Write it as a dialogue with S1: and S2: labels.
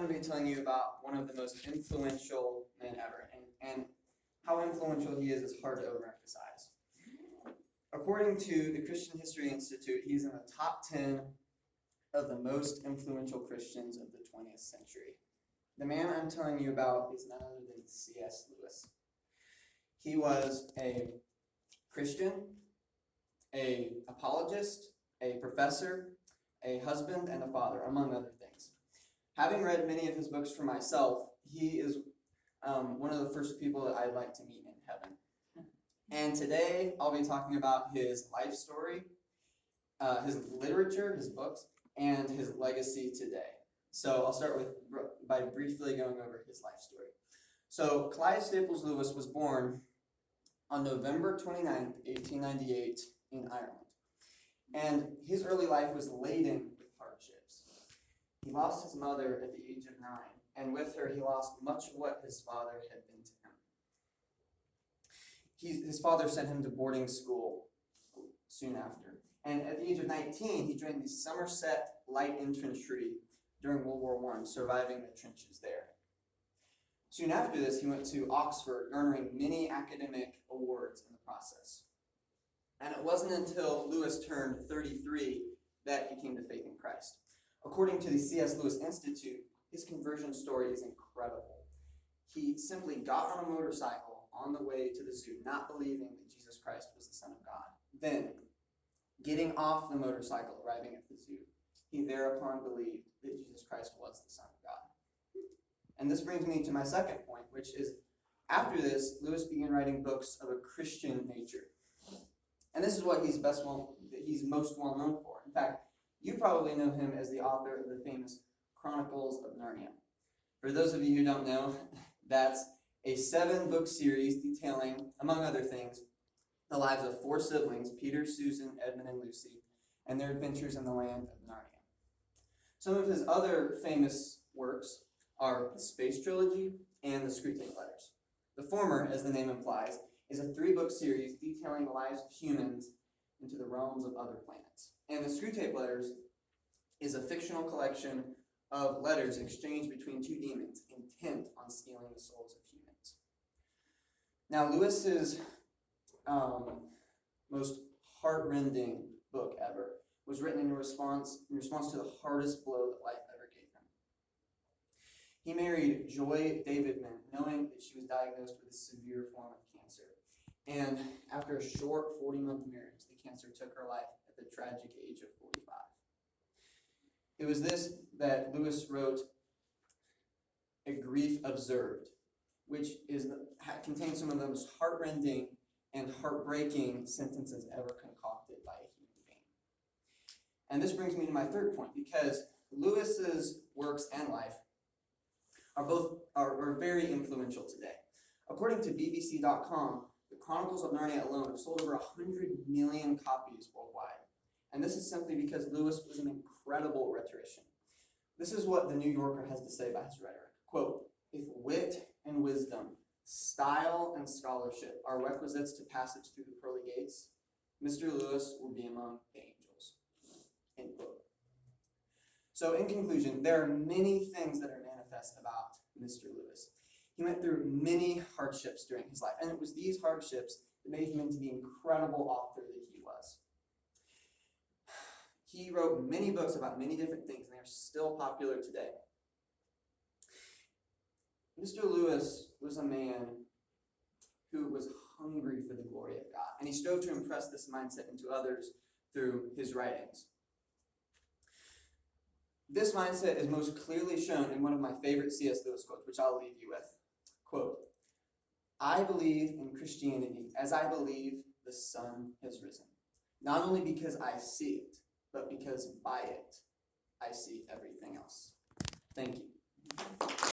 S1: going to be telling you about one of the most influential men ever, and how influential he is hard to overemphasize. According to the Christian History Institute, he's in the top 10 of the most influential Christians of the 20th century. The man I'm telling you about is none other than C.S. Lewis. He was a Christian, an apologist, a professor, a husband, and a father, among other things. Having read many of his books for myself, he is one of the first people that I'd like to meet in heaven. And today, I'll be talking about his life story, his literature, his books, and his legacy today. So I'll start by briefly going over his life story. So Clive Staples Lewis was born on November 29th, 1898 in Ireland. And his early life was laden with hardships. He lost his mother at the age of 9, and with her he lost much of what his father had been to him. His father sent him to boarding school soon after. And at the age of 19, he joined the Somerset Light Infantry during World War I, surviving the trenches there. Soon after this, he went to Oxford, garnering many academic awards in the process. And it wasn't until Lewis turned 33 that he came to faith in Christ. According to the C.S. Lewis Institute, his conversion story is incredible. He simply got on a motorcycle on the way to the zoo, not believing that Jesus Christ was the Son of God. Then, getting off the motorcycle, arriving at the zoo, he thereupon believed that Jesus Christ was the Son of God. And this brings me to my second point, which is, after this, Lewis began writing books of a Christian nature. And this is what he's most well known for. In fact, you probably know him as the author of the famous Chronicles of Narnia. For those of you who don't know, that's a 7-book series detailing, among other things, the lives of 4 siblings, Peter, Susan, Edmund, and Lucy, and their adventures in the land of Narnia. Some of his other famous works are the Space Trilogy and the Screwtape Letters. The former, as the name implies, is a 3-book series detailing the lives of humans into the realms of other planets. And the Screwtape Letters is a fictional collection of letters exchanged between 2 demons intent on stealing the souls of humans. Now, Lewis's most heart-rending book ever was written in response to the hardest blow that life ever gave him. He married Joy Davidman, knowing that she was diagnosed with a severe form of cancer. And after a short 40-month marriage, the cancer took her life at the tragic age of 45. It was this that Lewis wrote A Grief Observed, which contains some of the most heartrending and heartbreaking sentences ever concocted by a human being. And this brings me to my third point, because Lewis's works and life are very influential today. According to BBC.com, the Chronicles of Narnia alone have sold over 100 million copies worldwide. And this is simply because Lewis was an incredible rhetorician. This is what the New Yorker has to say about his rhetoric. Quote, "If wit and wisdom, style and scholarship are requisites to passage through the pearly gates, Mr. Lewis will be among the angels." End quote. So in conclusion, there are many things that are manifest about Mr. Lewis. He went through many hardships during his life, and it was these hardships that made him into the incredible author that he was. He wrote many books about many different things, and they're still popular today. Mr. Lewis was a man who was hungry for the glory of God, and he strove to impress this mindset into others through his writings. This mindset is most clearly shown in one of my favorite C.S. Lewis quotes, which I'll leave you with. Quote, "I believe in Christianity as I believe the sun has risen, not only because I see it, but because by it I see everything else." Thank you.